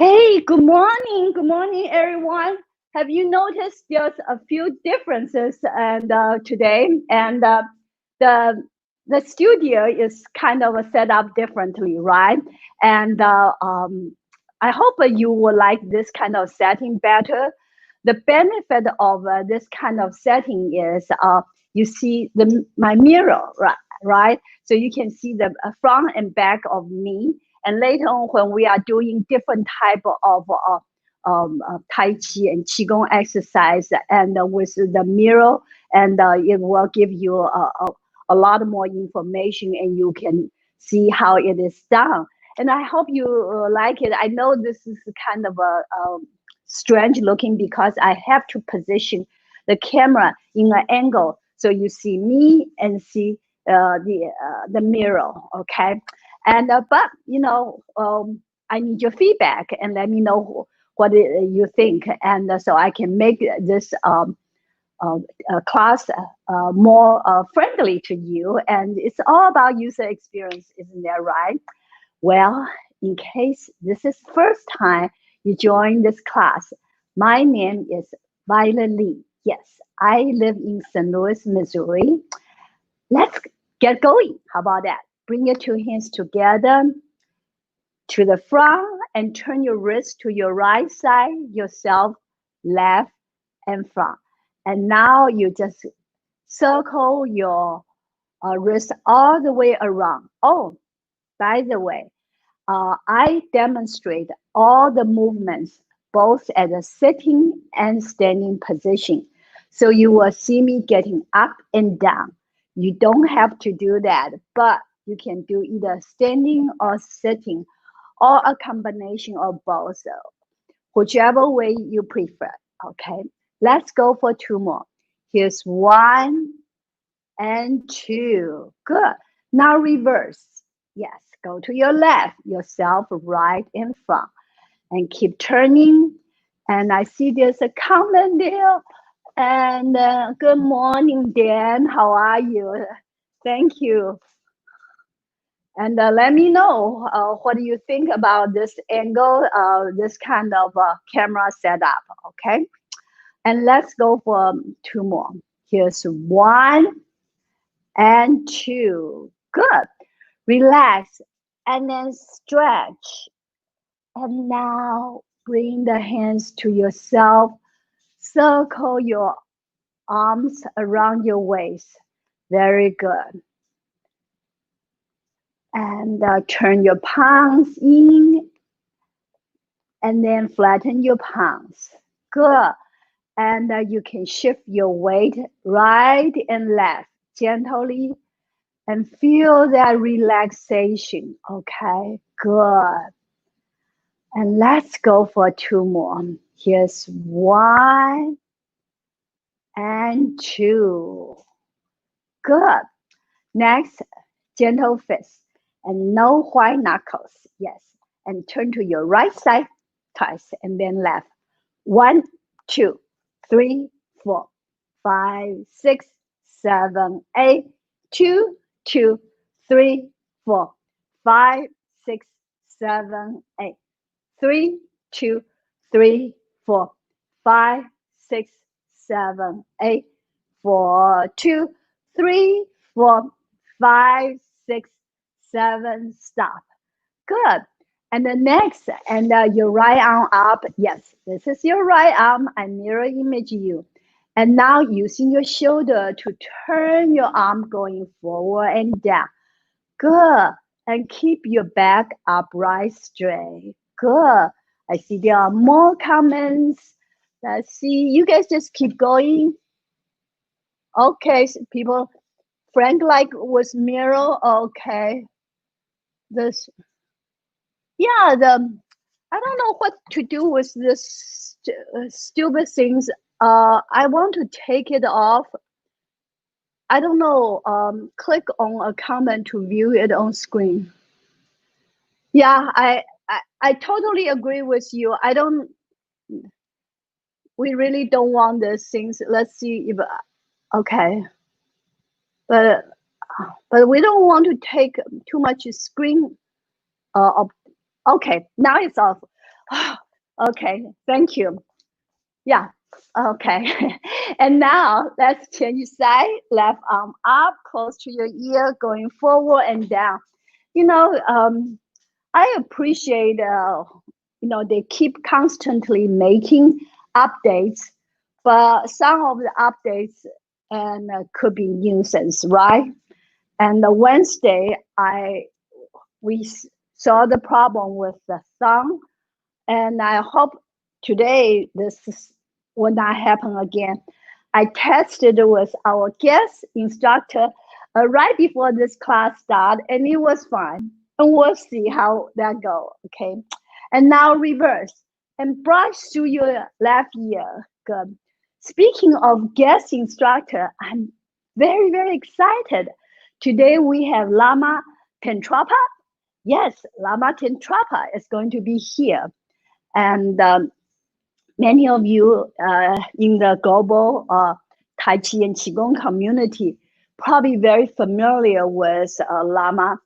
Hey, good morning. Good morning, everyone. Have you noticed there's a few differences and today and the the studio is kind of set up differently, right? And I hope you will like this kind of setting better. The benefit of this kind of setting is you see my mirror, right? Right, so you can see the front and back of me, and later on, when we are doing different type of taiji and qigong exercise, and with the mirror, and it will give you a lot more information, and you can see how it is done. And I hope you like it. I know this is kind of a strange looking because I have to position the camera in an angle so you see me and see the mirror. Okay, and but I need your feedback and let me know what you think, and so I can make this uh, class more friendly to you. And it's all about user experience, isn't that right? Well, in case this is first time you join this class, my name is Violet Lee. Yes, I live in St. Louis, Missouri. Let's get going. How about that? Bring your two hands together to the front and turn your wrist to your right side, yourself, left and front. And now you just circle your wrist all the way around. Oh, by the way, I demonstrate all the movements both at a sitting and standing position. So you will see me getting up and down. You don't have to do that, but you can do either standing or sitting or a combination of both, whichever way you prefer. Okay, let's go for two more. Here's one and two. Good. Now reverse. Yes, go to your left, yourself right in front, and keep turning. And I see there's a comment there. And good morning, Dan. How are you? Thank you. And let me know what do you think about this angle, this kind of camera setup, okay? And let's go for two more. Here's one and two. Good. Relax and then stretch. And now bring the hands to yourself. Circle your arms around your waist. Very good. And turn your palms in and then flatten your palms. Good. And you can shift your weight right and left gently and feel that relaxation. Okay, good. And let's go for two more. Here's one and two. Good. Next, gentle fist and no white knuckles. Yes. And turn to your right side twice and then left. One, two, three, four, five, six, seven, eight. Two, two, three, four, five, six, seven, eight. Three, two, three, four, five, six, seven, eight. Four, two, three, four, five, six, seven. Stop. Good. And the next, and your right arm up. Yes, this is your right arm. I mirror image you. And now using your shoulder to turn your arm going forward and down. Good. And keep your back upright straight. Good. I see there are more comments. Let's see. You guys just keep going. Okay, so people, Frank like was mirror. Okay. This, yeah, I don't know what to do with this stupid things. I want to take it off. I don't know. Click on a comment to view it on screen. Yeah, I totally agree with you. I don't. We really don't want these things. Let's see if okay, but we don't want to take too much screen. Uh, of- okay, now it's off. Okay, thank you. Yeah, okay. And now let's change side. Left arm up, close to your ear, going forward and down. You know, I appreciate, they keep constantly making updates, but some of the updates and could be nuisance, right? And the Wednesday, we saw the problem with the thumb, and I hope today will not happen again. I tested with our guest instructor right before this class started, and it was fine. And we'll see how that go. Okay, and now reverse and brush through your left ear. Good. Speaking of guest instructor, I'm very excited. Today we have Lama Tentrapa. Yes, Lama Tentrapa is going to be here, and many of you in the global Tai Chi and Qigong community probably very familiar with Lama,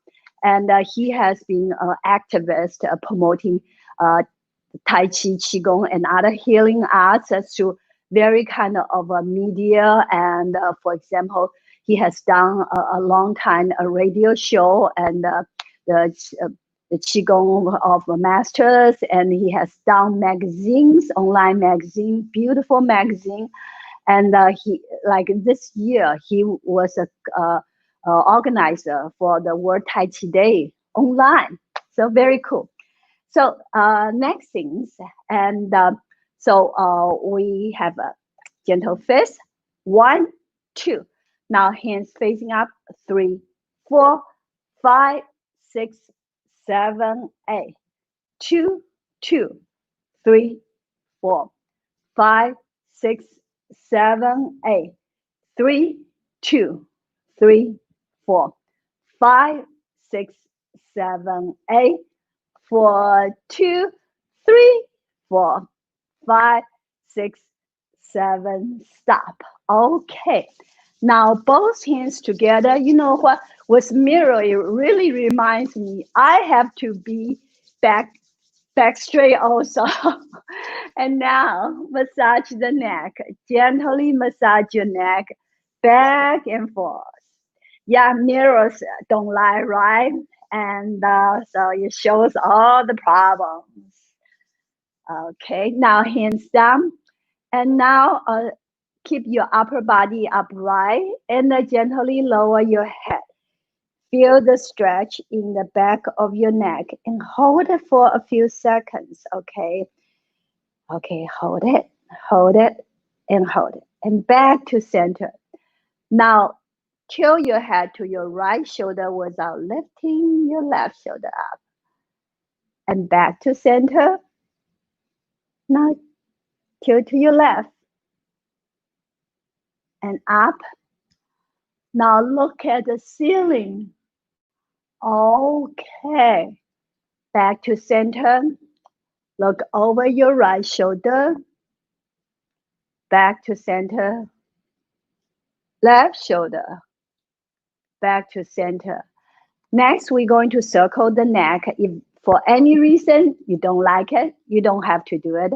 and he has been an activist promoting Tai Chi, Qigong, and other healing arts through very kind of media. And for example, he has done a long time a radio show and the the Qigong of Masters, and he has done magazines, online magazine, beautiful magazine. And he, like this year, he was a organizer for the World Tai Chi Day online. So very cool. So next things, and we have a gentle fist. 1, 2. Now hands facing up. 3, 4, 5, 6, 7, 8. 2, 2, 3, 4, 5, 6, 7, 8. 3, 2, 3, 4, 5, 6, 7, 8. 4, 2, 3, 4, 5, 6, 7. Stop. Okay. Now both hands together. You know what? With mirror, it really reminds me I have to be back straight also. And now massage the neck. Gently massage your neck back and forth. Yeah, mirrors don't lie, right? And so it shows all the problems. Okay, now hands down. And now keep your upper body upright and gently lower your head. Feel the stretch in the back of your neck and hold it for a few seconds. Okay, okay, hold it, and hold it. And back to center. Now tilt your head to your right shoulder without lifting your left shoulder up. And back to center. Now tilt to your left and up. Now look at the ceiling. Okay. Back to center. Look over your right shoulder. Back to center. Left shoulder. Back to center. Next, we're going to circle the neck. If for any reason you don't like it, you don't have to do it.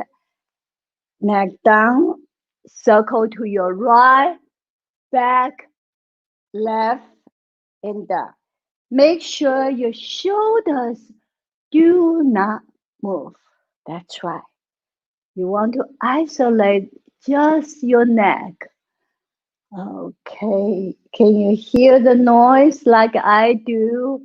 Neck down, circle to your right, back, left, and down. Make sure your shoulders do not move. That's right. You want to isolate just your neck. Okay. Can you hear the noise like I do?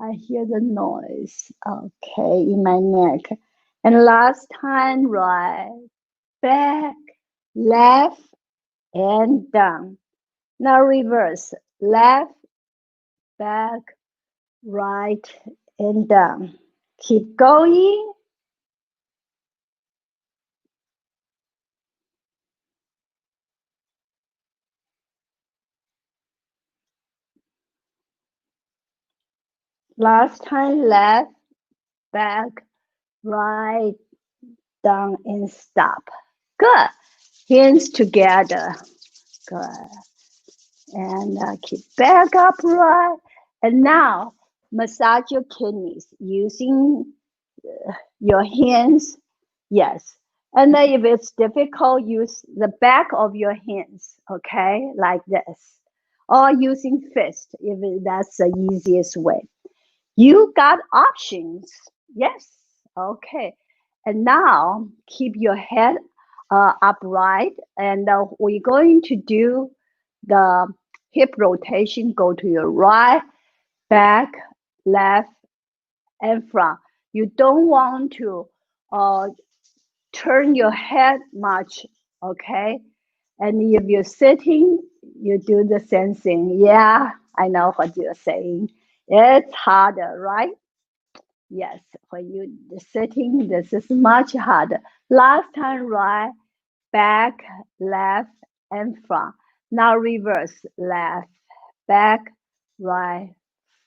I hear the noise. Okay, in my neck. And last time, right, back, left, and down. Now reverse. Left, back, right, and down. Keep going. Last time, left, back, right, down, and stop. Good. Hands together. Good. And keep back upright. And now massage your kidneys using your hands. Yes. And then if it's difficult, use the back of your hands, okay, like this. Or using fist, that's the easiest way. You got options. Yes. Okay. And now keep your head upright. And we're going to do the hip rotation. Go to your right, back, left, and front. You don't want to uh, turn your head much. Okay. And if you're sitting, you do the same thing. Yeah, I know what you're saying. It's harder, right? Yes, when you sitting, this is much harder. Last time, right, back, left, and front. Now reverse, left, back, right,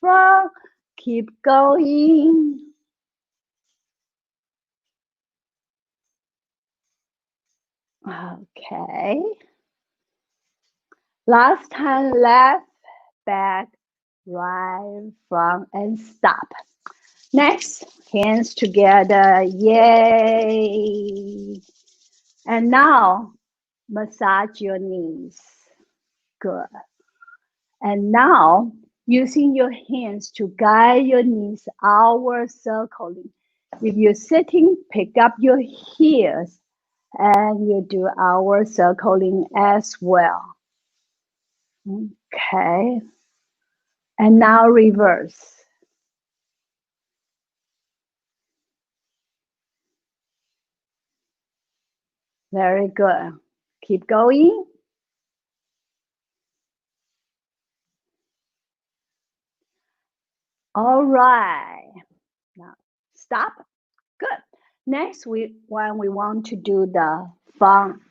front. Keep going. Okay. Last time, left, back, right, front, and stop. Next, hands together. Yay. And now, massage your knees. Good. And now, using your hands to guide your knees outward circling. If you're sitting, pick up your heels and you do outward circling as well. Okay. And now reverse. Very good. Keep going. All right. Now stop. Good. Next, we want to do the front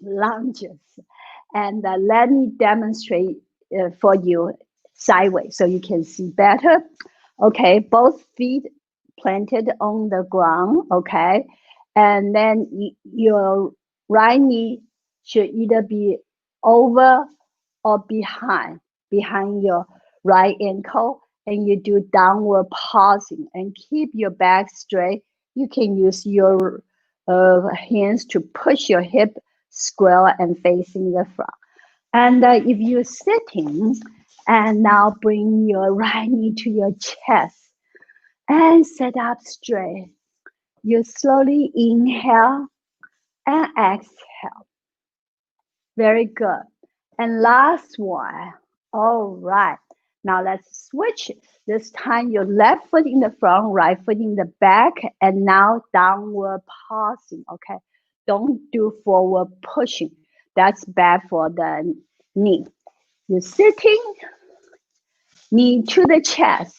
lunges, and let me demonstrate for you sideways so you can see better. Okay, both feet planted on the ground. Okay, and then your right knee should either be over or behind your right ankle, and you do downward pausing and keep your back straight. You can use your hands to push your hip square and facing the front. And if you're sitting, and now bring your right knee to your chest and sit up straight. You slowly inhale and exhale. Very good. And last one. All right. Now let's switch. This time your left foot in the front, right foot in the back, and now downward pausing. Okay. Don't do forward pushing. That's bad for the knee. You're sitting, knee to the chest.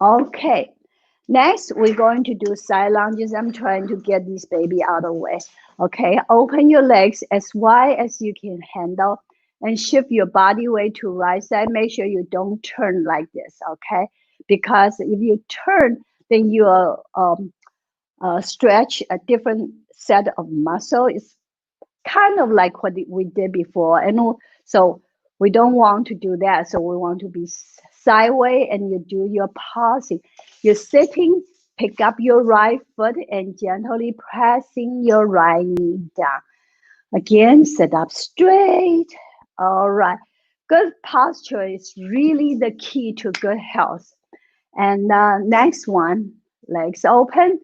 Okay. Next, we're going to do side lunges. I'm trying to get this baby out of the way. Okay, open your legs as wide as you can handle and shift your body weight to right side. Make sure you don't turn like this, okay? Because if you turn, then you stretch a different set of muscle. It's kind of like what we did before. And so we don't want to do that. So we want to be sideways and you do your pausing. You're sitting, pick up your right foot and gently pressing your right knee down. Again, sit up straight. All right. Good posture is really the key to good health. And next one, legs open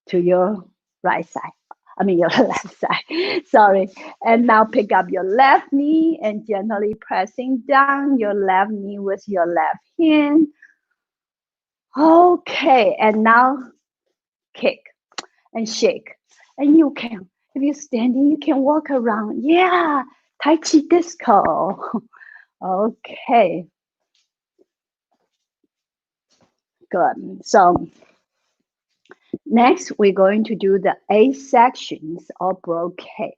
to your right side. I mean your left side. Sorry. And now pick up your left knee and gently pressing down your left knee with your left hand. Okay. And now kick and shake. And you can, if you're standing, you can walk around. Yeah. Taiji disco. Okay. Good. So next, we're going to do the 8 sections of brocade,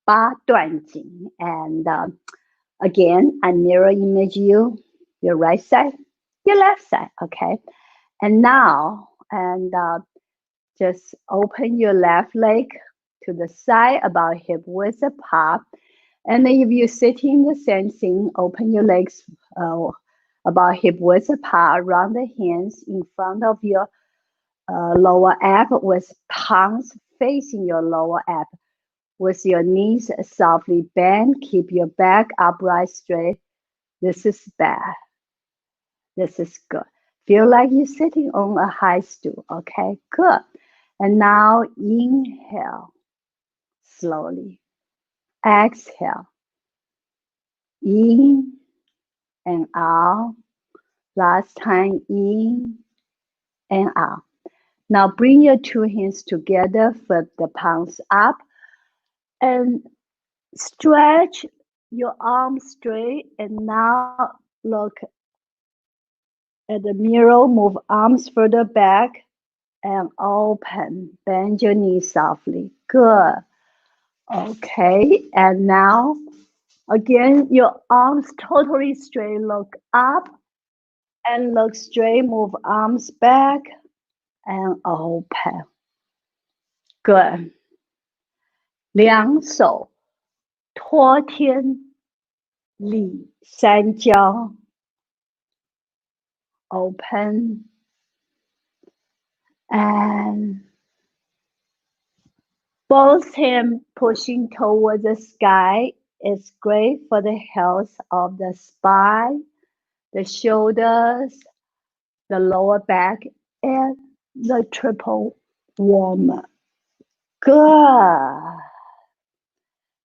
八段锦. And again, I mirror image you, your right side, your left side, okay? And now, and just open your left leg to the side about hip width apart. And then if you're sitting, the same thing, open your legs about hip width apart, round the hands in front of your lower ab with palms facing your lower ab. With your knees softly bent, keep your back upright straight. This is bad. This is good. Feel like you're sitting on a high stool. Okay, good. And now inhale slowly. Exhale. In and out. Last time in and out. Now bring your two hands together, flip the palms up, and stretch your arms straight. And now look at the mirror, move arms further back and open. Bend your knees softly. Good. Okay, and now again, your arms totally straight. Look up and look straight. Move arms back and open. Good. 两手托天理三焦 open and both hands pushing toward the sky is great for the health of the spine, the shoulders, the lower back, and the triple warmer. Good.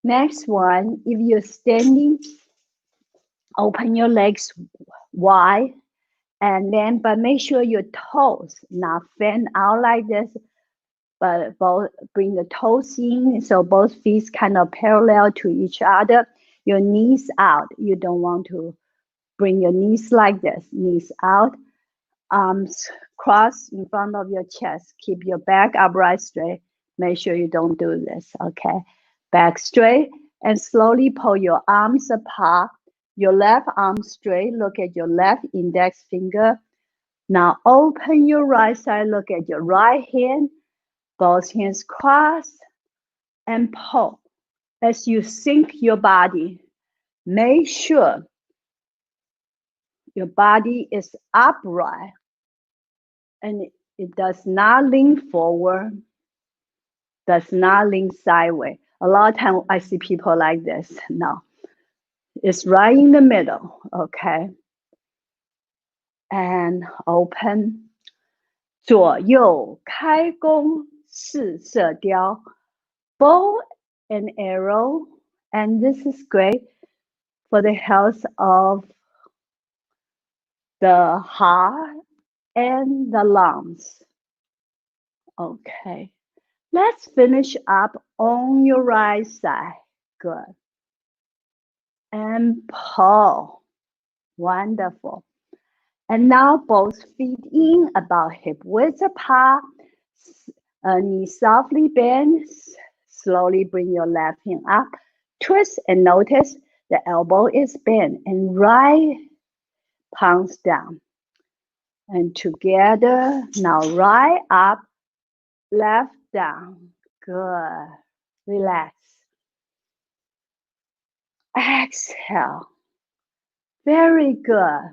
Next one, if you're standing, open your legs wide and then, but make sure your toes not fan out like this, but both bring the toes in so both feet kind of parallel to each other. Your knees out. You don't want to bring your knees like this. Knees out, arms crossed in front of your chest. Keep your back upright straight. Make sure you don't do this, okay? Back straight and slowly pull your arms apart. Your left arm straight. Look at your left index finger. Now open your right side. Look at your right hand. Both hands crossed and pull. As you sink your body, make sure your body is upright and it does not lean forward, does not lean sideways. A lot of times I see people like this. No, it's right in the middle, okay? And open. 左右开弓四射雕 bow and arrow, and this is great for the health of the heart and the lungs. Okay, let's finish up on your right side. Good. And pull. Wonderful. And now both feet in about hip width apart. Knees softly bend. Slowly bring your left hand up. Twist and notice the elbow is bent and right palms down. And together, now right up, left down. Good. Relax. Exhale. Very good.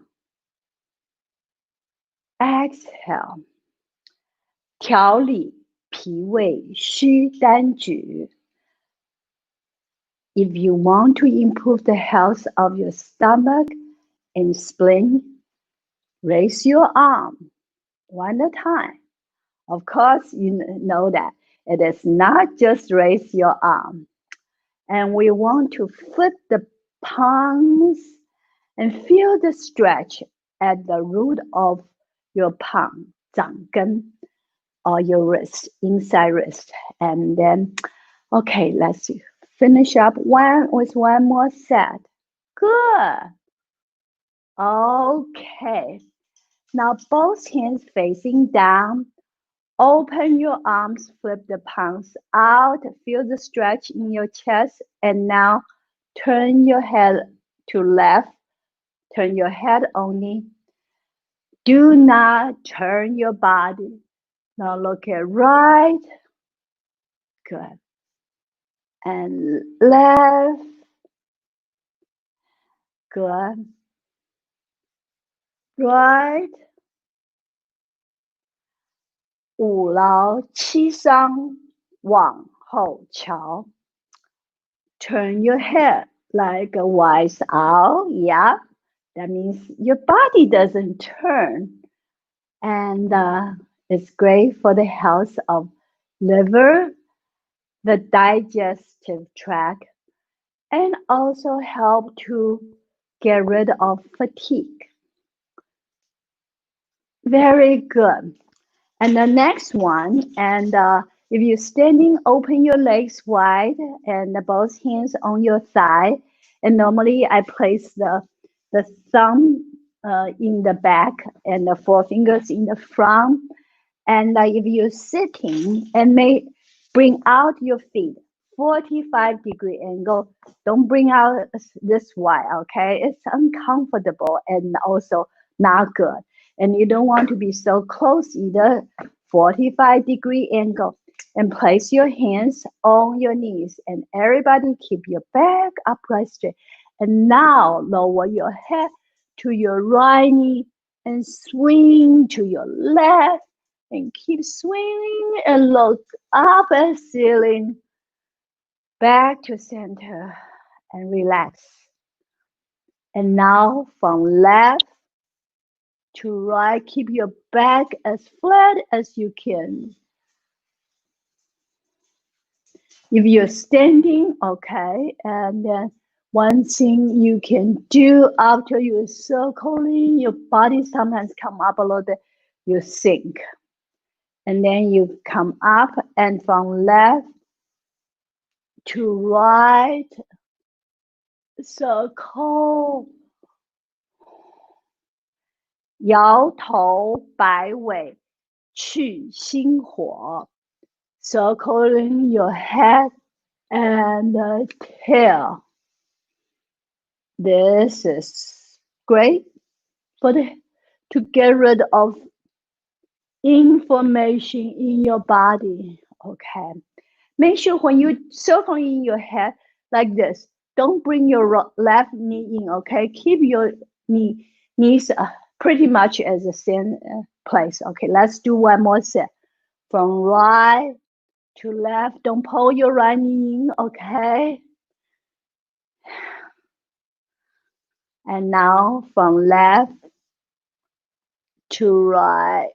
Exhale. 调理脾胃虚单举 If you want to improve the health of your stomach and spleen, raise your arm one at a time. Of course, you know that it is not just raise your arm. And we want to flip the palms and feel the stretch at the root of your palm, 掌根, or your wrist, inside wrist. And then, okay, let's finish up with one more set. Good. Okay. Now both hands facing down. Open your arms, flip the palms out, feel the stretch in your chest, and now turn your head to left. Turn your head only. Do not turn your body. Now look at right. Good. And left. Good. Right. 五劳七伤往后瞧. Turn your head like a wise owl. Yeah, that means your body doesn't turn. And it's great for the health of liver, the digestive tract, and also help to get rid of fatigue. Very good. And the next one, and if you're standing, open your legs wide and both hands on your thigh. And normally I place the thumb in the back and the four fingers in the front. And if you're sitting and may bring out your feet 45-degree angle. Don't bring out this wide, okay? It's uncomfortable and also not good. And you don't want to be so close either. 45-degree angle. And place your hands on your knees. And everybody keep your back upright straight. And now lower your head to your right knee and swing to your left. And keep swinging and look up at ceiling. Back to center and relax. And now from left to right, keep your back as flat as you can. If you're standing, okay, and then one thing you can do after you're circling, your body sometimes come up a little bit, you sink. And then you come up and from left to right, circle. 摇头摆尾去心火 circling your head and tail. This is great to get rid of inflammation in your body. Okay. Make sure when you circle in your head like this, don't bring your left knee in, okay? Keep your knees pretty much as the same place. Okay, let's do one more set. From right to left, don't pull your right knee in, okay? And now from left to right,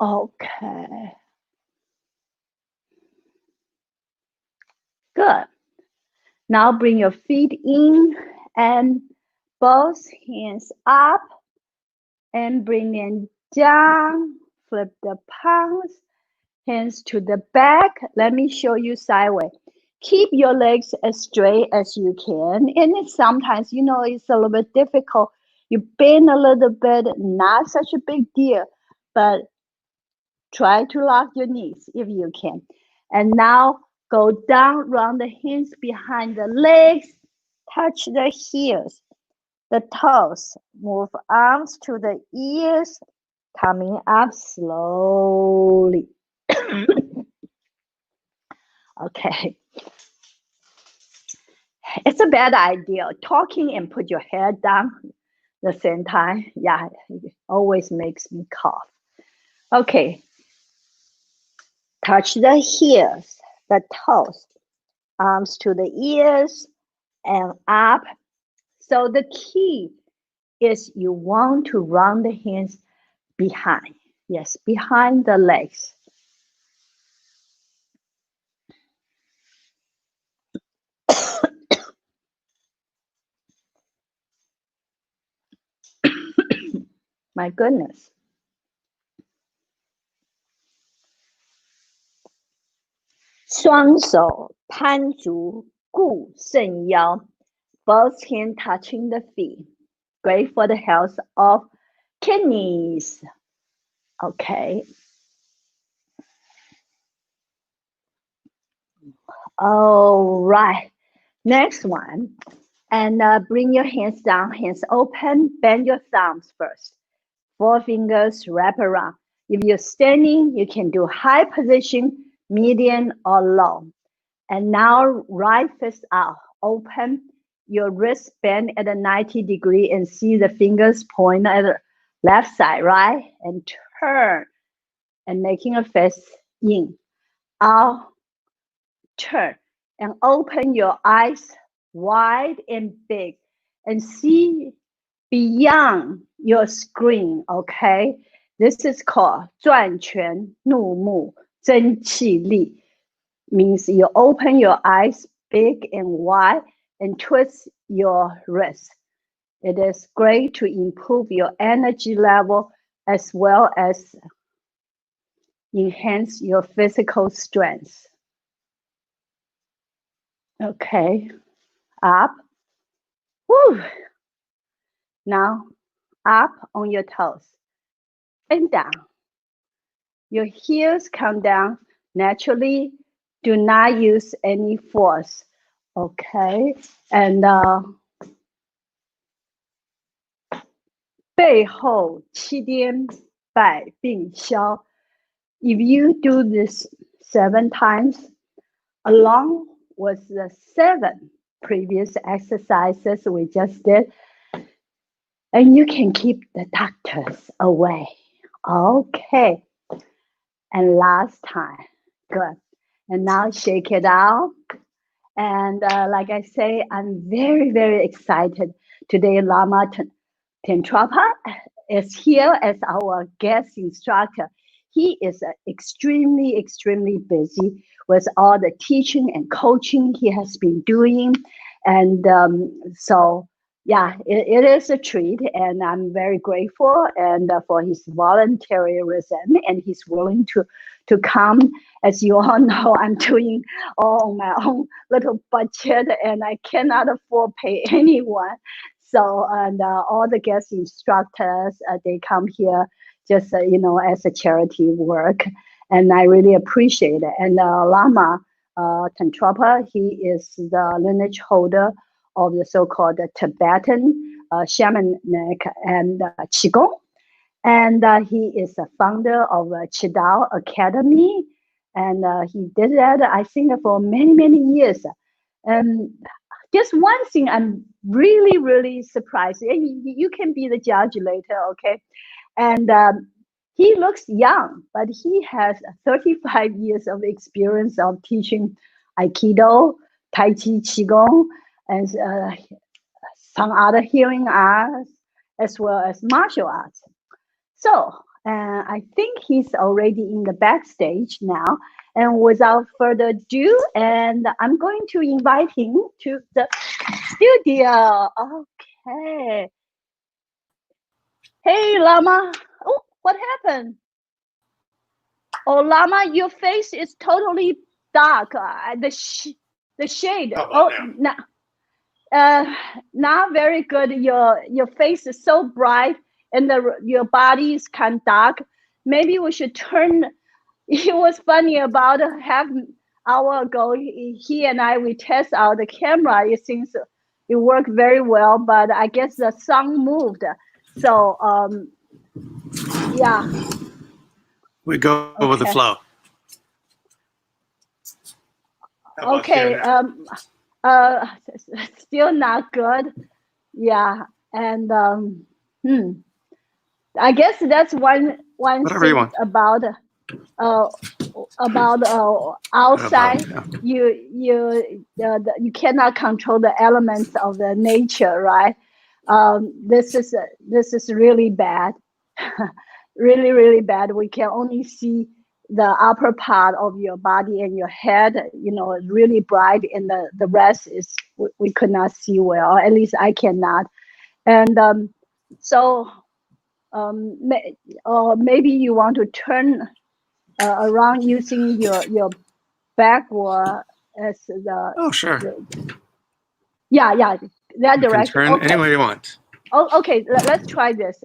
okay. Good. Now bring your feet in and both hands up and bring them down. Flip the palms, hands to the back. Let me show you sideways. Keep your legs as straight as you can. And sometimes, it's a little bit difficult. You bend a little bit, not such a big deal, but try to lock your knees if you can. And now go down, round the hands behind the legs, touch the heels, the toes, move arms to the ears, coming up slowly. Okay. It's a bad idea. Talking and put your head down the same time. Yeah, it always makes me cough. Okay. Touch the heels, the toes, arms to the ears and up. So the key is you want to round the hands behind. Yes, behind the legs. My goodness.双手攀足固肾腰. Both hands touching the feet. Great for the health of kidneys. Okay. All right. Next one. And bring your hands down, hands open. Bend your thumbs first. 4 fingers wrap around. If you're standing, you can do high position, medium, or low. And now right fist out, open. your wrist bend at a 90 degree and see the fingers point at the left side, right? And turn and making a fist in, out, turn, and open your eyes wide and big and see beyond your screen, okay? This is called 转拳怒目真气力. Means you open your eyes big and wide and twist your wrist. It is great to improve your energy level as well as enhance your physical strength. Okay, up. Woo. Now, up on your toes and down. Your heels come down naturally. Do not use any force. Okay, and 背后七颠百病消. If you do this 7 times, along with the 7 previous exercises we just did, and you can keep the doctors away. Okay. And last time. Good. And now shake it out. And like I say, I'm very, very excited. Today, Lama Tentrapa is here as our guest instructor. He is extremely, extremely busy with all the teaching and coaching he has been doing. And so, yeah, it is a treat. And I'm very grateful and for his voluntarism, and he's willing to come. As you all know, I'm doing all on my own little budget and I cannot afford pay anyone. So, and all the guest instructors, they come here just, as a charity work. And I really appreciate it. And Lama Tantrapa, he is the lineage holder of the so-called Tibetan shamanic and Qigong. And he is a founder of Qidao Academy. And he did that, I think, for many, many years. And just one thing I'm really, really surprised. You can be the judge later, okay? And he looks young, but he has 35 years of experience of teaching Aikido, taiji, Qigong, and some other healing arts, as well as martial arts. So I think he's already in the backstage now. And without further ado, and I'm going to invite him to the studio. Okay. Hey, Lama. Oh, what happened? Oh, Lama, your face is totally dark. The shade. Oh, not very good. Your face is so bright, and your body is kind of dark. Maybe we should turn. It was funny about half an hour ago. He and we test out the camera. It seems it worked very well, but I guess the sun moved. So yeah. We go with the flow. Okay. Still not good. Yeah, and I guess that's one thing about outside. You cannot control the elements of the nature, right? This is really bad. Really, really bad. We can only see the upper part of your body and your head, really bright, and the rest is we could not see well. At least I cannot. And so maybe you want to turn around using your backward as the. Oh, sure. Yeah, that direction. Turn any way you want. Oh, okay. Let's try this.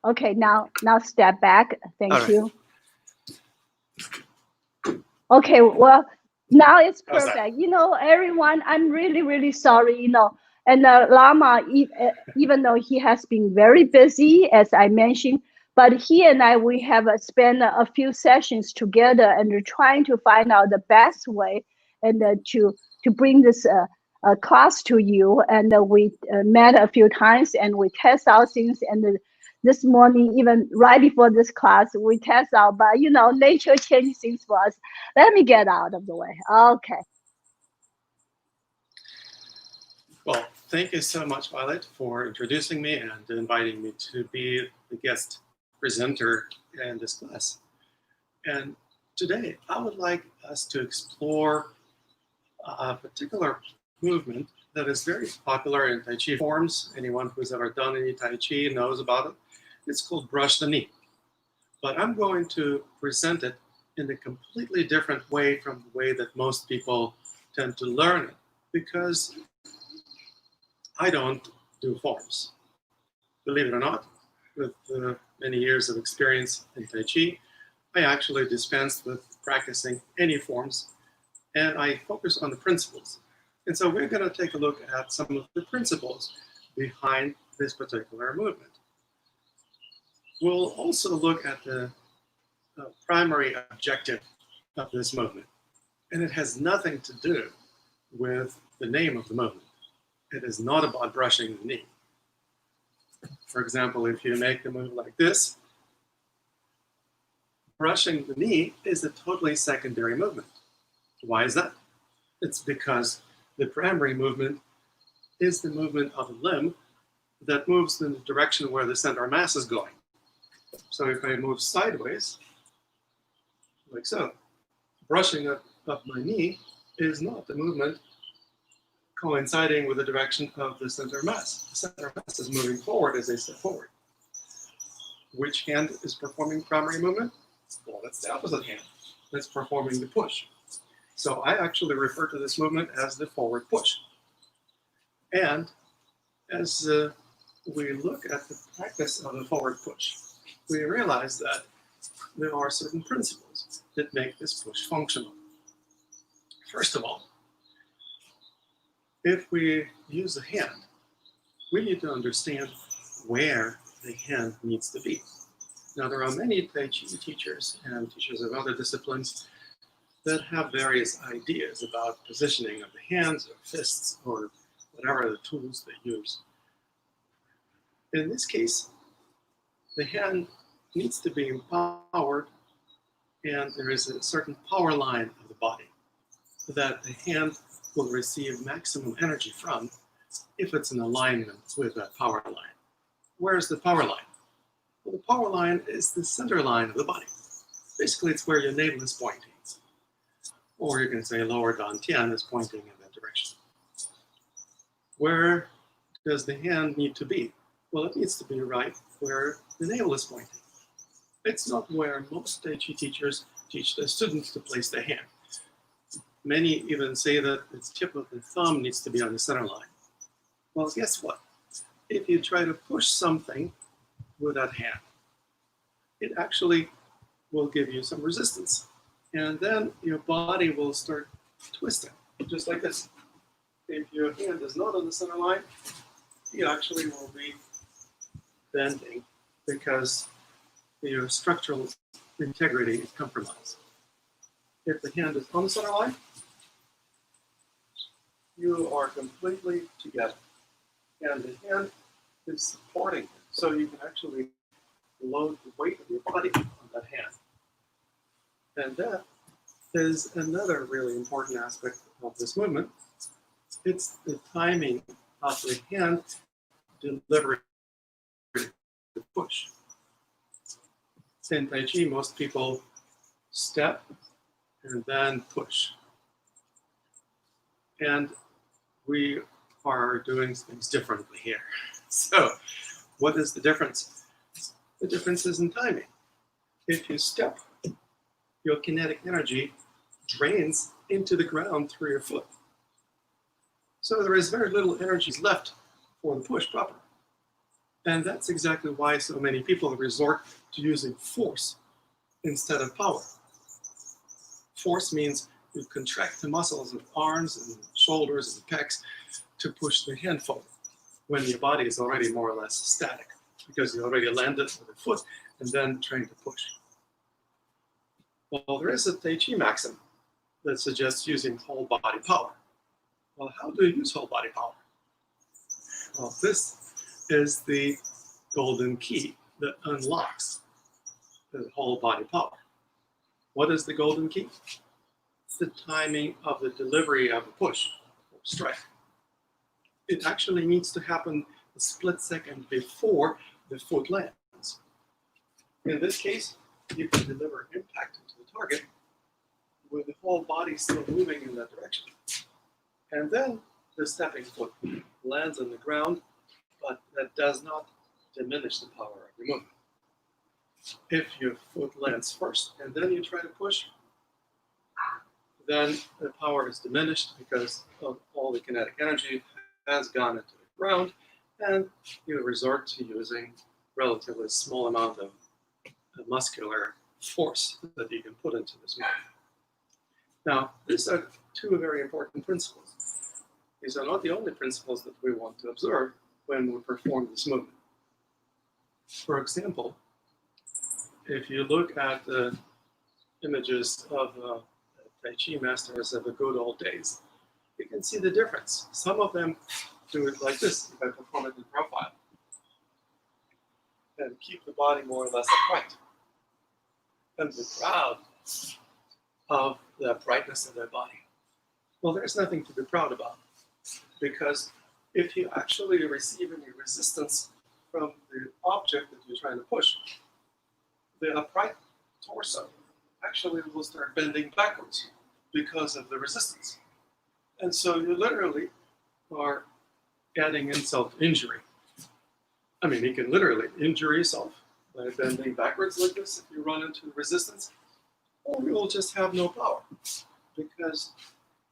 Okay, now step back. Thank you. Okay, well, now it's perfect. Everyone, I'm really, really sorry, And Lama, even though he has been very busy, as I mentioned, but he and we have spent a few sessions together and trying to find out the best way and to bring this class to you, and we met a few times, and we test out things. And this morning, even right before this class, we test out. But nature changes things for us. Let me get out of the way. Okay. Well, thank you so much, Violet, for introducing me and inviting me to be the guest presenter in this class. And today, I would like us to explore a particular movement that is very popular in Tai Chi forms. Anyone who's ever done any Tai Chi knows about it. It's called brush the knee. But I'm going to present it in a completely different way from the way that most people tend to learn it, because I don't do forms. Believe it or not, with many years of experience in Tai Chi, I actually dispense with practicing any forms, and I focus on the principles. And so we're going to take a look at some of the principles behind this particular movement. We'll also look at the primary objective of this movement, and it has nothing to do with the name of the movement. It is not about brushing the knee. For example, if you make the move like this, brushing the knee is a totally secondary movement. Why is that? It's because the primary movement is the movement of a limb that moves in the direction where the center of mass is going. So if I move sideways, like so, brushing up my knee is not the movement coinciding with the direction of the center of mass. The center of mass is moving forward as I step forward. Which hand is performing primary movement? Well, that's the opposite hand. That's performing the push. So I actually refer to this movement as the forward push. And as we look at the practice of the forward push, we realize that there are certain principles that make this push functional. First of all, if we use a hand, we need to understand where the hand needs to be. Now, there are many Tai Chi teachers and teachers of other disciplines that have various ideas about positioning of the hands or fists or whatever the tools they use. In this case, the hand needs to be empowered, and there is a certain power line of the body that the hand will receive maximum energy from if it's in alignment with that power line. Where's the power line? Well, the power line is the center line of the body. Basically, it's where your navel is pointing. Or you can say lower dantian is pointing in that direction. Where does the hand need to be? Well, it needs to be right where the navel is pointing. It's not where most Tai Chi teachers teach their students to place their hand. Many even say that the tip of the thumb needs to be on the center line. Well, guess what? If you try to push something with that hand, it actually will give you some resistance. And then your body will start twisting, just like this. If your hand is not on the center line, you actually will be bending because your structural integrity is compromised. If the hand is on the center line, you are completely together. And the hand is supporting it. So you can actually load the weight of your body on that hand. And that is another really important aspect of this movement. It's the timing of the hand delivering the push. In Tai Chi, most people step and then push. And we are doing things differently here. So, what is the difference? The difference is in timing. If you step, your kinetic energy drains into the ground through your foot. So there is very little energy left for the push proper. And that's exactly why so many people resort to using force instead of power. Force means you contract the muscles of arms and shoulders and pecs to push the hand forward when your body is already more or less static because you already landed with the foot and then trying to push. Well, there is a Tai Chi maxim that suggests using whole body power. Well, how do you use whole body power? Well, this is the golden key that unlocks the whole body power. What is the golden key? It's the timing of the delivery of a push or strike. It actually needs to happen a split second before the foot lands. In this case, you can deliver impact into the target with the whole body still moving in that direction. And then the stepping foot lands on the ground, but that does not diminish the power of your movement. If your foot lands first and then you try to push, then the power is diminished because of all the kinetic energy has gone into the ground, and you resort to using relatively small amount of muscular force that you can put into this movement. Now, these are two very important principles. These are not the only principles that we want to observe when we perform this movement. For example, if you look at the images of taiji masters of the good old days, you can see the difference. Some of them do it like this, if I perform it in profile, and keep the body more or less upright. And be proud of the brightness of their body. Well, there's nothing to be proud about, because if you actually receive any resistance from the object that you're trying to push, the upright torso actually will start bending backwards because of the resistance. And so you literally are adding insult to injury. I mean, you can literally injure yourself by bending backwards like this if you run into resistance, or you will just have no power because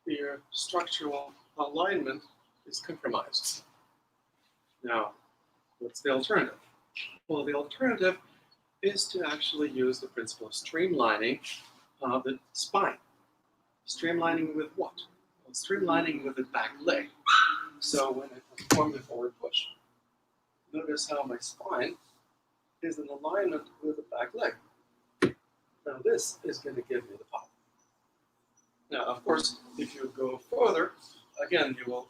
your structural alignment is compromised. Now, what's the alternative? Well, the alternative is to actually use the principle of streamlining the spine. Streamlining with what? Well, streamlining with the back leg. So when I perform the forward push, notice how my spine is in alignment with the back leg. Now this is going to give me the power. Now, of course, if you go further, again, you will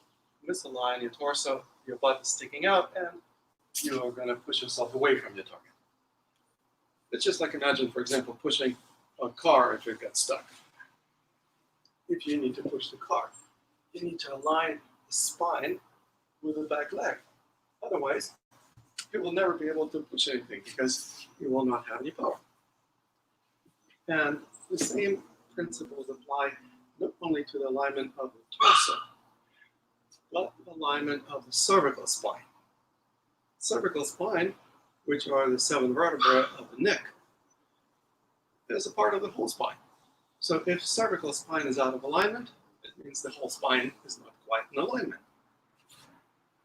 misalign your torso, your butt is sticking out, and you are going to push yourself away from your target. It's just like, imagine, for example, pushing a car if it gets stuck. If you need to push the car, you need to align the spine with the back leg. Otherwise, you will never be able to push anything because you will not have any power. And the same principles apply not only to the alignment of the torso, but the alignment of the cervical spine. Cervical spine, which are the 7 vertebrae of the neck, is a part of the whole spine. So if cervical spine is out of alignment, it means the whole spine is not quite in alignment.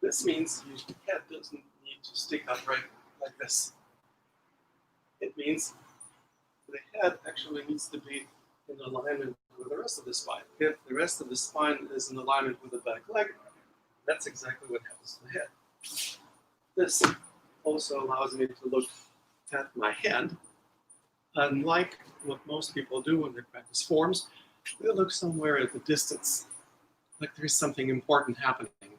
This means your head doesn't need to stick upright like this. It means the head actually needs to be in alignment with the rest of the spine. If the rest of the spine is in alignment with the back leg, that's exactly what happens to the head. This also allows me to look at my hand. Unlike what most people do when they practice forms, they look somewhere at the distance, like there's something important happening there.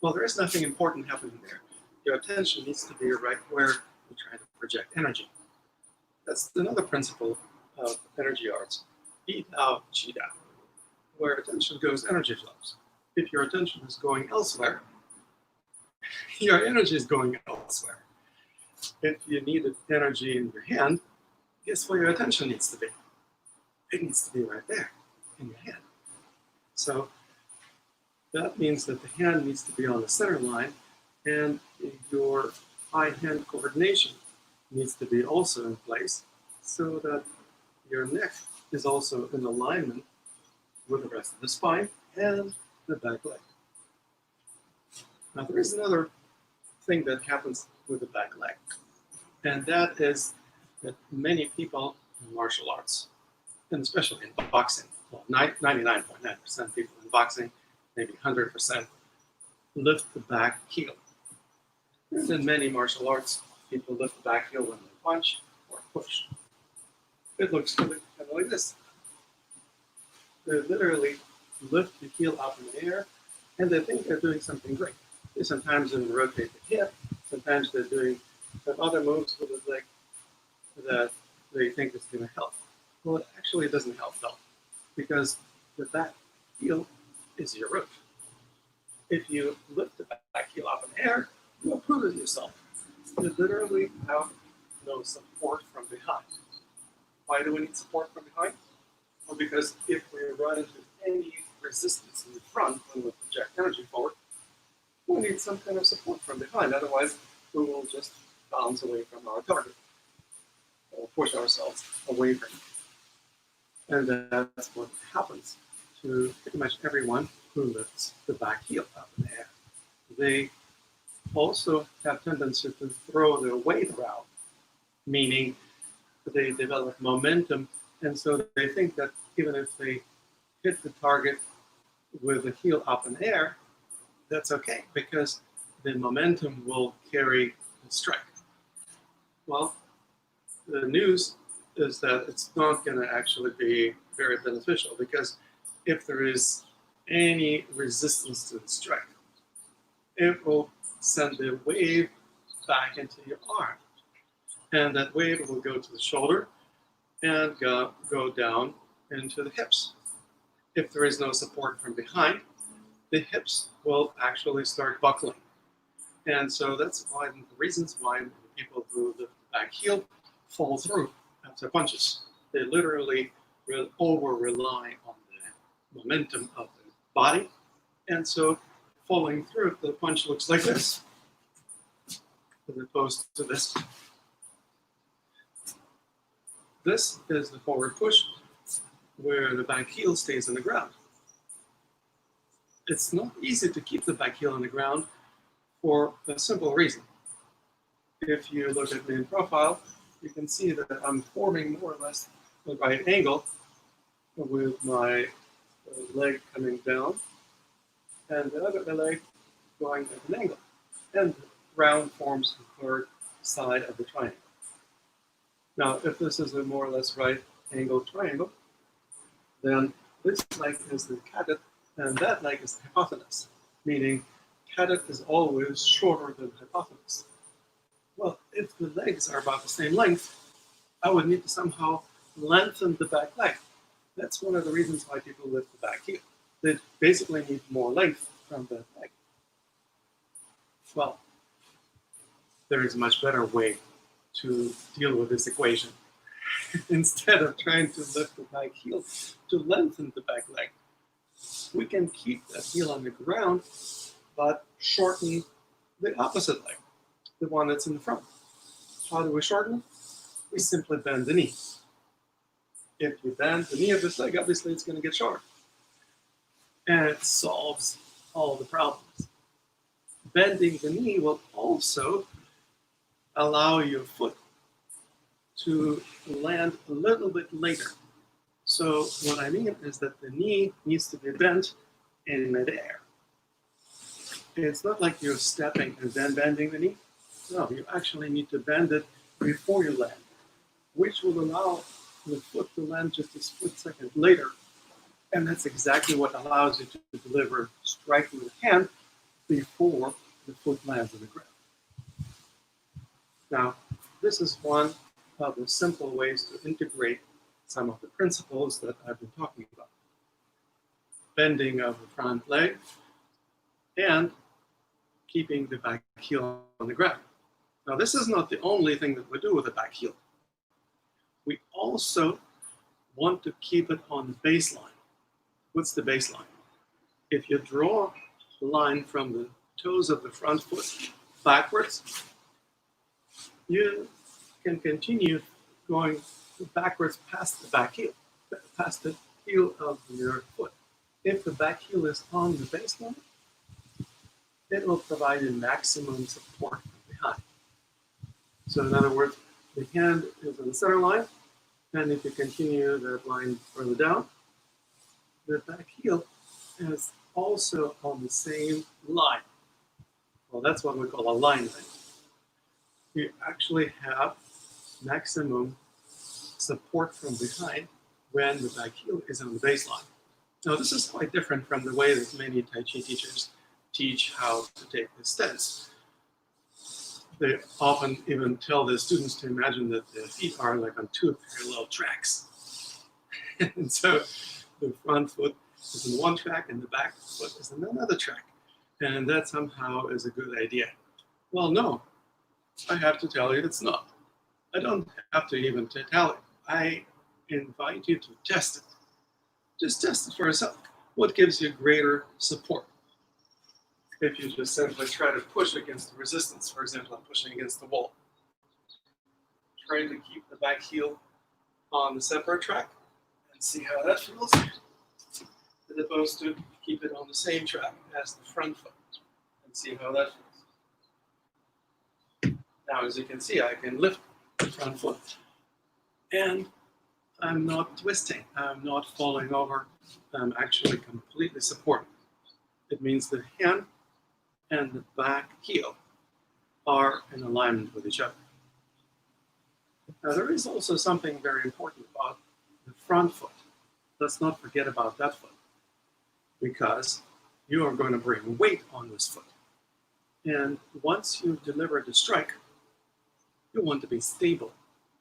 Well, there is nothing important happening there. Your attention needs to be right where you're trying to project energy. That's another principle of energy arts, Yi Dao, Qi Dao. Where attention goes, energy flows. If your attention is going elsewhere, your energy is going elsewhere. If you need energy in your hand, guess where your attention needs to be? It needs to be right there, in your hand. So that means that the hand needs to be on the center line, and your eye-hand coordination needs to be also in place so that your neck is also in alignment with the rest of the spine and the back leg. Now there is another thing that happens with the back leg, and that is that many people in martial arts, and especially in boxing, well, 99.9% people in boxing, maybe 100%, lift the back heel. And in many martial arts, people lift the back heel when they punch or push. It looks kind of like this. They literally lift the heel up in the air and they think they're doing something great. They sometimes even rotate the hip, sometimes they're doing some other moves with the leg that they think is going to help. Well, it actually doesn't help though, because the back heel is your root. If you lift the back heel up in the air, you uprooted yourself. You literally have no support from behind. Why do we need support from behind? Well, because if we run into any resistance in the front when we project energy forward, we need some kind of support from behind. Otherwise, we will just bounce away from our target or push ourselves away from it. And that's what happens to pretty much everyone who lifts the back heel up in the air. They also have tendency to throw their weight around, meaning they develop momentum, and so they think that even if they hit the target with the heel up in the air, that's okay because the momentum will carry the strike. Well, the news is that it's not going to actually be very beneficial because if there is any resistance to the strike, it will send the wave back into your arm. And that wave will go to the shoulder and go down into the hips. If there is no support from behind, the hips will actually start buckling. And so that's one of the reasons why people who lift the back heel fall through after punches. They literally over-rely on the momentum of the body. And so falling through, the punch looks like this, as opposed to this. This is the forward push, where the back heel stays on the ground. It's not easy to keep the back heel on the ground for a simple reason. If you look at me in profile, you can see that I'm forming more or less the right angle with my leg coming down and the other leg going at an angle. And round forms the third side of the triangle. Now, if this is a more or less right angle triangle, then this leg is the cadet and that leg is the hypotenuse, meaning cadet is always shorter than hypotenuse. Well, if the legs are about the same length, I would need to somehow lengthen the back leg. That's one of the reasons why people lift the back heel. They basically need more length from the leg. Well, there is a much better way to deal with this equation. Instead of trying to lift the back heel to lengthen the back leg, we can keep that heel on the ground, but shorten the opposite leg, the one that's in the front. How do we shorten it? We simply bend the knee. If you bend the knee of this leg, obviously it's going to get short. And it solves all the problems. Bending the knee will also allow your foot to land a little bit later. So what I mean is that the knee needs to be bent in midair. It's not like you're stepping and then bending the knee. No, you actually need to bend it before you land, which will allow the foot to land just a split second later. And that's exactly what allows you to deliver striking with the hand before the foot lands on the ground. Now, this is one of the simple ways to integrate some of the principles that I've been talking about. Bending of the front leg and keeping the back heel on the ground. Now, this is not the only thing that we do with the back heel. We also want to keep it on the baseline. What's the baseline? If you draw a line from the toes of the front foot backwards, you can continue going backwards past the back heel, past the heel of your foot. If the back heel is on the baseline, it will provide you maximum support from behind. So in other words, the hand is on the center line, and if you continue that line further down, the back heel is also on the same line. Well, that's what we call alignment. You actually have maximum support from behind when the back heel is on the baseline. Now, this is quite different from the way that many Tai Chi teachers teach how to take the stance. They often even tell the students to imagine that the feet are like on two parallel tracks. And so the front foot is in one track and the back foot is in another track. And that somehow is a good idea. Well, no, I have to tell you it's not. I don't have to even tell it. I invite you to test it. Just test it for yourself. What gives you greater support? If you just simply try to push against the resistance, for example, I'm pushing against the wall, trying to keep the back heel on the separate track and see how that feels, as opposed to keep it on the same track as the front foot and see how that feels. Now, as you can see, I can lift the front foot and I'm not twisting, I'm not falling over, I'm actually completely supported. It means the hand and the back heel are in alignment with each other. Now, there is also something very important about the front foot. Let's not forget about that foot, because you are going to bring weight on this foot. And once you've delivered the strike, you want to be stable.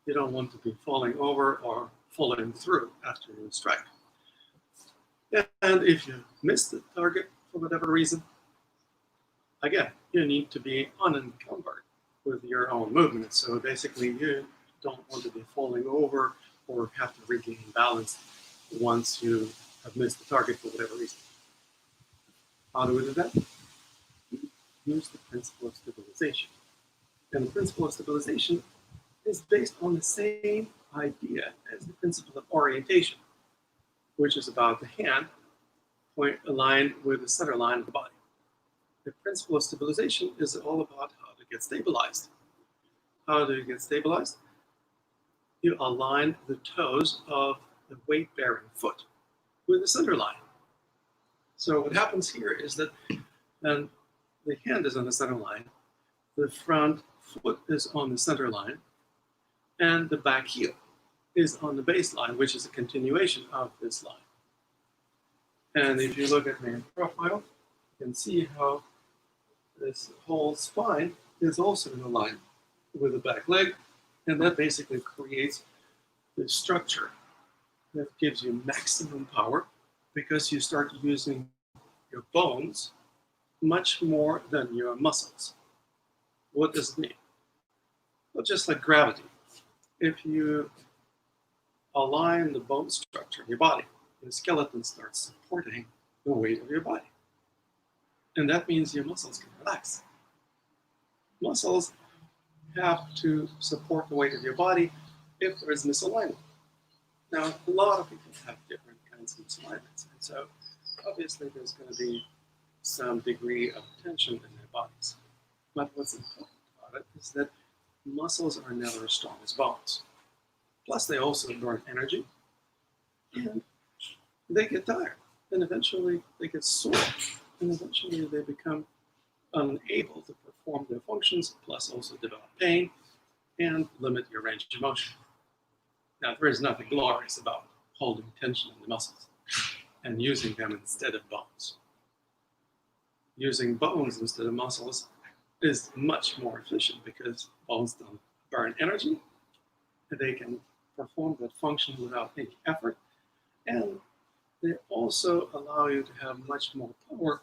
You don't want to be falling over or falling through after you strike. And if you miss the target for whatever reason, again, you need to be unencumbered with your own movement. So basically, you don't want to be falling over or have to regain balance once you have missed the target for whatever reason. How do we do that? Use the principle of stabilization. And the principle of stabilization is based on the same idea as the principle of orientation, which is about the hand point aligned with the center line of the body. The principle of stabilization is all about how to get stabilized. How do you get stabilized? You align the toes of the weight-bearing foot with the center line. So what happens here is that then the hand is on the center line, the front foot is on the center line, and the back heel is on the baseline, which is a continuation of this line. And if you look at my profile, you can see how this whole spine is also in alignment with the back leg, and that basically creates the structure that gives you maximum power because you start using your bones much more than your muscles. What does it mean? Well, just like gravity, if you align the bone structure in your body, the skeleton starts supporting the weight of your body. And that means your muscles can relax. Muscles have to support the weight of your body if there is misalignment. Now, a lot of people have different kinds of misalignments, and so obviously there's going to be some degree of tension in their bodies. But what's important about it is that muscles are never as strong as bones. Plus, they also burn energy, and they get tired, and eventually they get sore, and eventually they become unable to perform their functions, plus also develop pain and limit your range of motion. Now, there is nothing glorious about holding tension in the muscles and using them instead of bones. Using bones instead of muscles is much more efficient because bones don't burn energy, and they can perform that function without any effort, and they also allow you to have much more power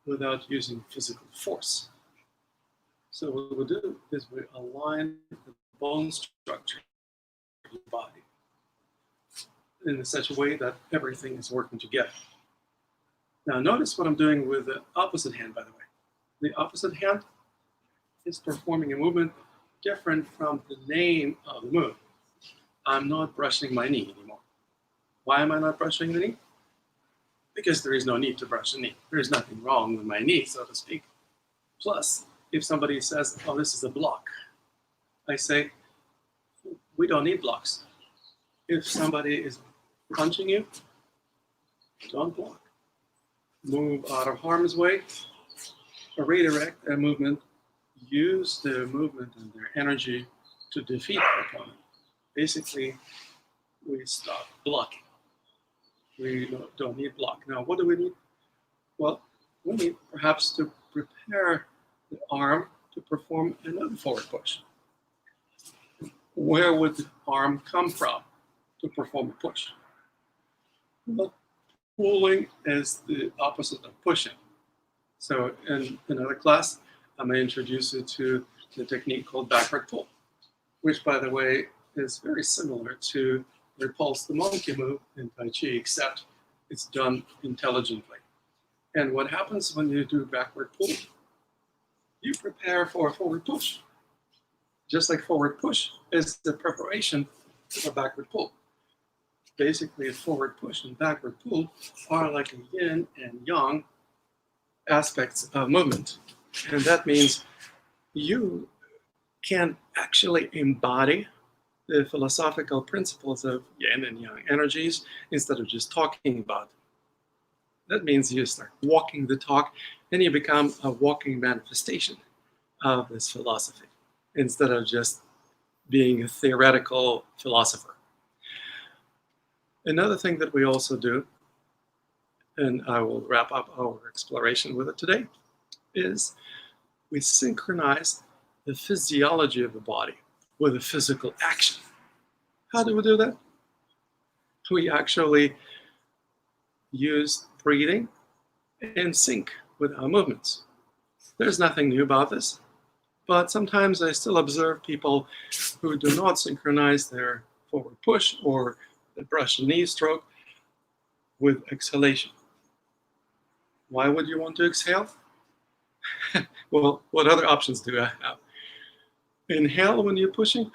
without using physical force. So what we do is we align the bone structure of your body in such a way that everything is working together. Now notice what I'm doing with the opposite hand, by the way. The opposite hand is performing a movement different from the name of the move. I'm not brushing my knee anymore. Why am I not brushing the knee? Because there is no need to brush the knee. There is nothing wrong with my knee, so to speak. Plus, if somebody says, oh, this is a block, I say, we don't need blocks. If somebody is punching you, don't block. Move out of harm's way, or redirect a movement, use their movement and their energy to defeat the opponent. Basically, we stop blocking. We don't need block. Now, what do we need? Well, we need perhaps to prepare the arm to perform another forward push. Where would the arm come from to perform a push? Well, pulling is the opposite of pushing. So in another class, I may introduce you to the technique called backward pull, which, by the way, is very similar to repulse the monkey move in Tai Chi, except it's done intelligently. And what happens when you do backward pull? You prepare for a forward push. Just like forward push is the preparation for backward pull. Basically, a forward push and backward pull are like a yin and yang aspects of movement. And that means you can actually embody the philosophical principles of yin and yang energies instead of just talking about them. That means you start walking the talk and you become a walking manifestation of this philosophy instead of just being a theoretical philosopher. Another thing that we also do, and I will wrap up our exploration with it today, is we synchronize the physiology of the body with a physical action. How do we do that? We actually use breathing in sync with our movements. There's nothing new about this, but sometimes I still observe people who do not synchronize their forward push or the brush and knee stroke with exhalation. Why would you want to exhale? Well, what other options do I have? Inhale when you're pushing.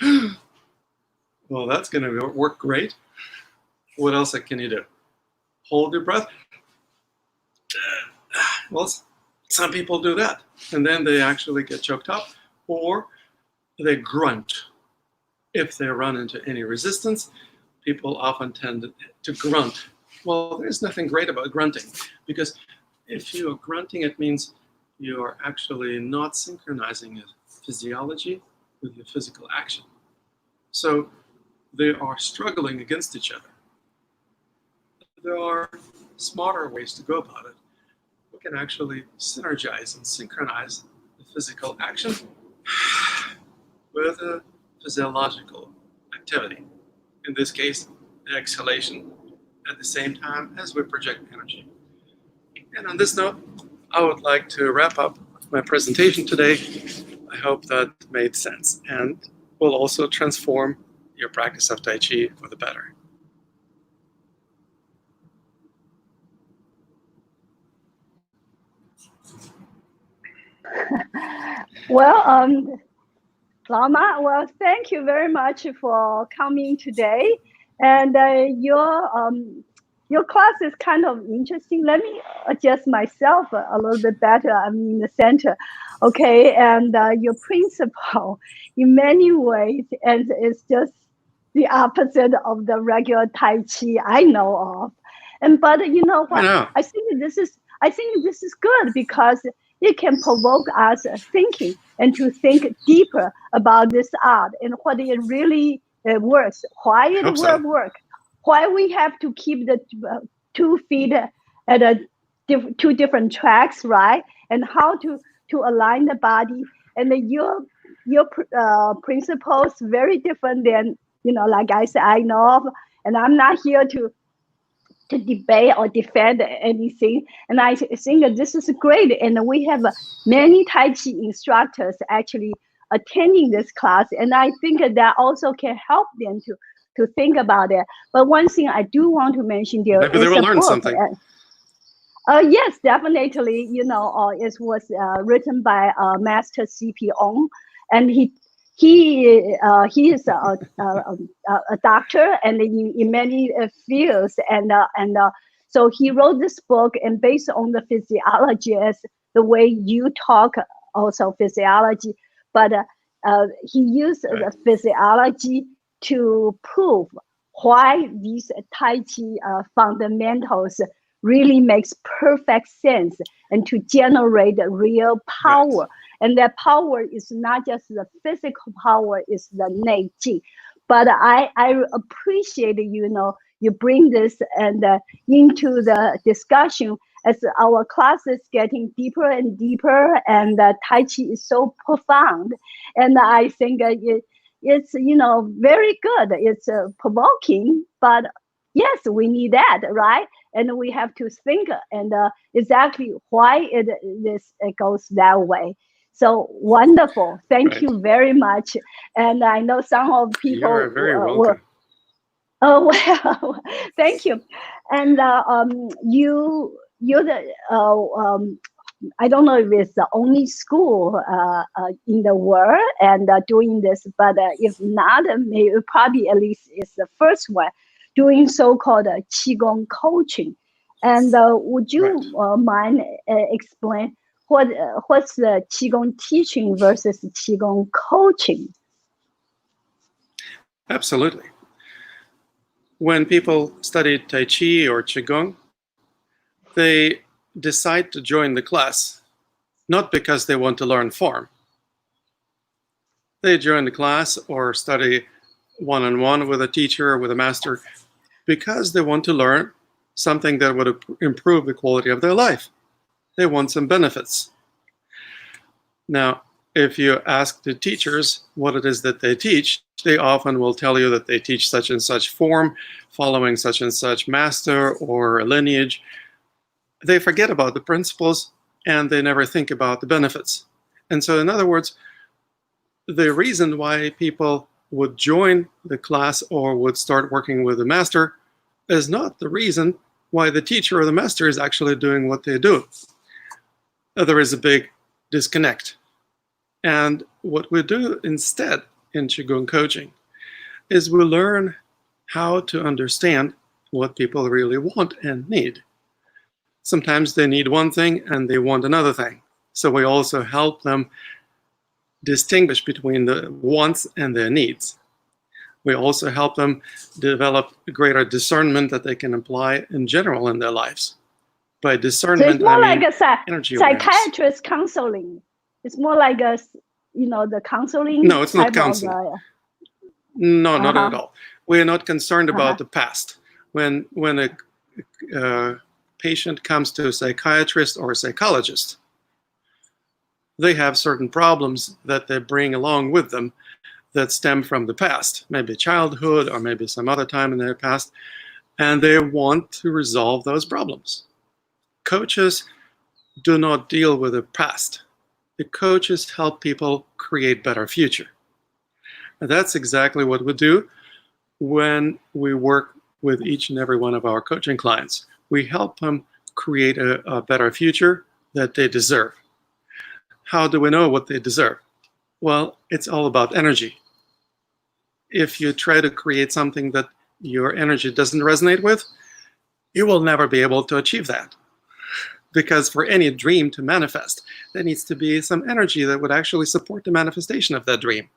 Well, that's going to work great. What else can you do? Hold your breath. Well, some people do that, and then they actually get choked up, or they grunt. If they run into any resistance, people often tend to grunt. Well, there's nothing great about grunting, because if you're grunting, it means you're actually not synchronizing your physiology with your physical action. So they are struggling against each other. There are smarter ways to go about it. We can actually synergize and synchronize the physical action with a physiological activity. In this case, the exhalation at the same time as we project energy. And on this note, I would like to wrap up my presentation today. I hope that made sense and will also transform your practice of Tai Chi for the better. Well, Lama, well, thank you very much for coming today. And your class is kind of interesting. Let me adjust myself a little bit better. I'm in the center. Okay, and your principle in many ways, and it's just the opposite of the regular Tai Chi I know of. And but you know what? I think this is good because it can provoke us thinking and to think deeper about this art and what it really works, why it will work, why we have to keep the 2 feet at two different tracks, right? And how to align the body. And your principles very different than, like I said, I know of, and I'm not here to debate or defend anything. And I think that this is great. And we have many Tai Chi instructors actually attending this class. And I think that also can help them to think about it. But one thing I do want to mention there maybe they will learn something. Yes, definitely. It was written by Master C.P. Ong, and he is a doctor and in many fields, and so he wrote this book, and based on the physiology as the way you talk, also physiology, but he used the physiology to prove why these Tai Chi fundamentals really makes perfect sense and to generate real power. Right. And that power is not just the physical power, it's the Nei Ji. But I appreciate, you bring this and into the discussion as our class is getting deeper and deeper, and Tai Chi is so profound. And I think it's, very good. It's provoking, but yes, we need that, right? And we have to think and exactly why it goes that way. So wonderful. Thank Right. you very much. And I know some of people You're very will. welcome. Oh, well, thank you. And you're the I don't know if it's the only school in the world and doing this, but if not, maybe probably at least it's the first one doing so-called Qigong coaching. And would Right. you mind explain what's the Qigong teaching versus Qigong coaching? Absolutely. When people study Tai Chi or Qigong, they decide to join the class not because they want to learn form. They join the class or study one-on-one with a teacher or with a master because they want to learn something that would improve the quality of their life. They want some benefits. Now, if you ask the teachers what it is that they teach, they often will tell you that they teach such and such form, following such and such master or lineage. They forget about the principles and they never think about the benefits. And so, in other words, the reason why people would join the class or would start working with the master is not the reason why the teacher or the master is actually doing what they do. There is a big disconnect. And what we do instead in Qigong coaching is we learn how to understand what people really want and need. Sometimes they need one thing and they want another thing. So we also help them distinguish between the wants and their needs. We also help them develop greater discernment that they can apply in general in their lives. By discernment, so it's more I mean like a energy awareness. psychiatrist counseling. It's more like the counseling. No, it's not counseling. No, not at all. We are not concerned about the past. When a patient comes to a psychiatrist or a psychologist, they have certain problems that they bring along with them that stem from the past, maybe childhood or maybe some other time in their past, and they want to resolve those problems. Coaches do not deal with the past. The coaches help people create better future. And that's exactly what we do when we work with each and every one of our coaching clients. We help them create a better future that they deserve. How do we know what they deserve? Well, it's all about energy. If you try to create something that your energy doesn't resonate with, you will never be able to achieve that. Because for any dream to manifest, there needs to be some energy that would actually support the manifestation of that dream.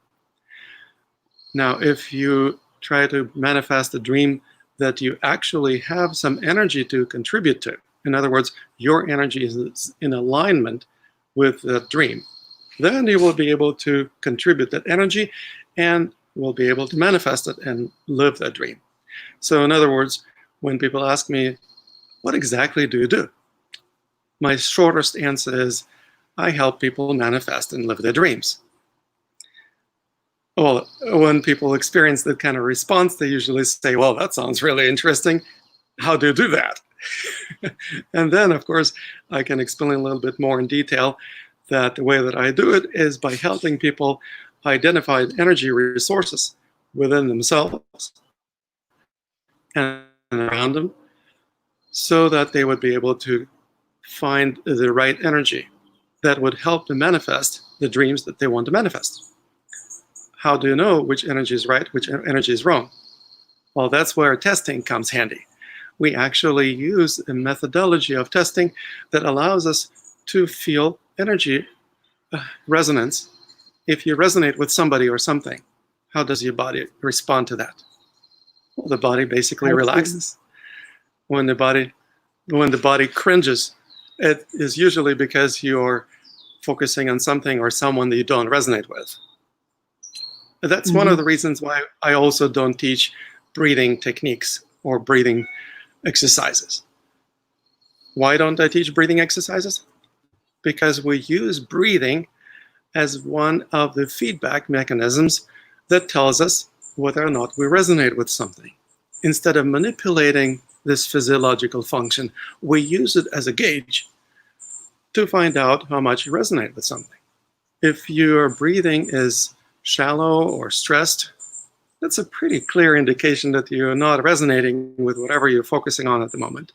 Now, if you try to manifest a dream that you actually have some energy to contribute to, in other words, your energy is in alignment with the dream, then you will be able to contribute that energy and will be able to manifest it and live that dream. So in other words, when people ask me, what exactly do you do? My shortest answer is, I help people manifest and live their dreams. Well, when people experience that kind of response, they usually say, well, that sounds really interesting. How do you do that? And then, of course, I can explain a little bit more in detail that the way that I do it is by helping people identify energy resources within themselves and around them so that they would be able to find the right energy that would help them manifest the dreams that they want to manifest. How do you know which energy is right, which energy is wrong? Well, that's where testing comes handy. We actually use a methodology of testing that allows us to feel energy resonance. If you resonate with somebody or something, how does your body respond to that? Well, the body basically relaxes. When the body cringes, it is usually because you're focusing on something or someone that you don't resonate with. That's one of the reasons why I also don't teach breathing techniques or breathing exercises. Why don't I teach breathing exercises? Because we use breathing as one of the feedback mechanisms that tells us whether or not we resonate with something. Instead of manipulating this physiological function, we use it as a gauge to find out how much you resonate with something. If your breathing is shallow or stressed, that's a pretty clear indication that you're not resonating with whatever you're focusing on at the moment.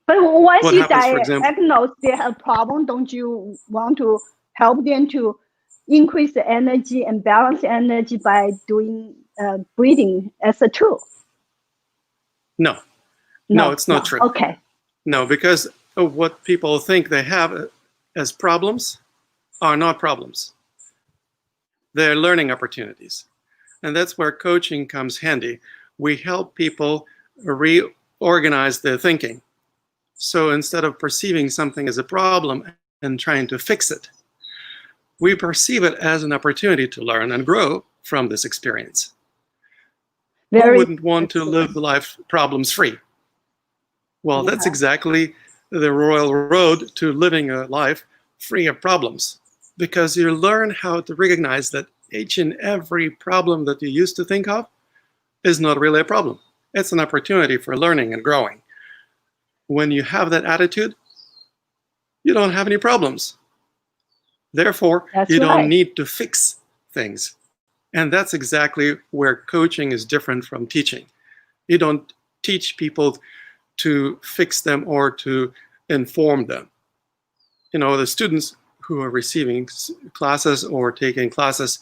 But once What you happens, for example, diagnose they have a problem, don't you want to help them to increase the energy and balance the energy by doing breathing as a tool? No. No, it's not true. Okay. No, because what people think they have as problems are not problems. They're learning opportunities. And that's where coaching comes handy. We help people reorganize their thinking. So instead of perceiving something as a problem and trying to fix it, we perceive it as an opportunity to learn and grow from this experience. Who wouldn't want to live life problems free? Well, that's exactly the royal road to living a life free of problems, because you learn how to recognize that each and every problem that you used to think of is not really a problem. It's an opportunity for learning and growing. When you have that attitude, you don't have any problems. Therefore, you don't need to fix things. And that's exactly where coaching is different from teaching. You don't teach people to fix them or to inform them. You know, the students who are receiving classes or taking classes,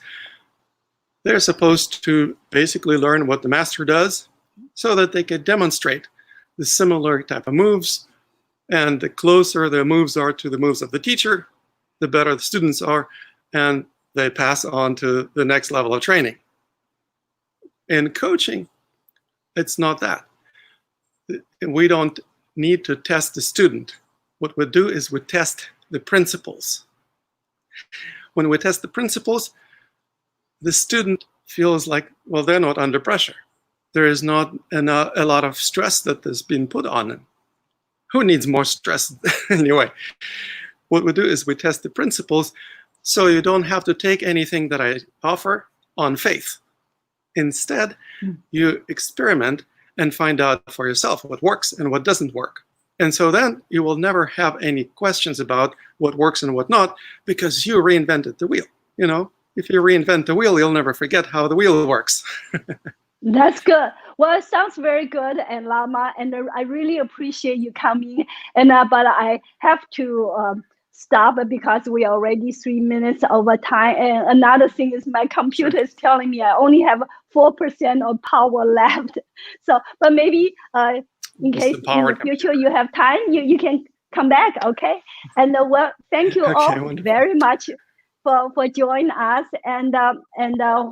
they're supposed to basically learn what the master does so that they can demonstrate the similar type of moves. And the closer the moves are to the moves of the teacher, the better the students are, and they pass on to the next level of training. In coaching, it's not that. We don't need to test the student. What we do is we test the principles. When we test the principles, the student feels like, well, they're not under pressure. There is not a lot of stress that has been put on them. Who needs more stress anyway? What we do is we test the principles so you don't have to take anything that I offer on faith. Instead, you experiment and find out for yourself what works and what doesn't work. And so then you will never have any questions about what works and what not, because you reinvented the wheel. You know, if you reinvent the wheel, you'll never forget how the wheel works. That's good. Well, it sounds very good, and Lama, and I really appreciate you coming. And but I have to stop because we are already 3 minutes over time. And another thing is my computer is telling me I only have 4% of power left. So, but maybe in case in the future you have time, you can come back, okay? And well, thank you all very much for joining us, and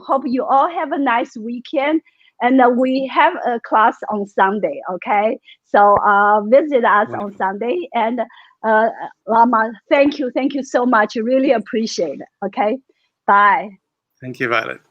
hope you all have a nice weekend. And we have a class on Sunday, okay? So visit us on Sunday. And Lama, thank you so much. Really appreciate it. Okay, bye. Thank you, Violet.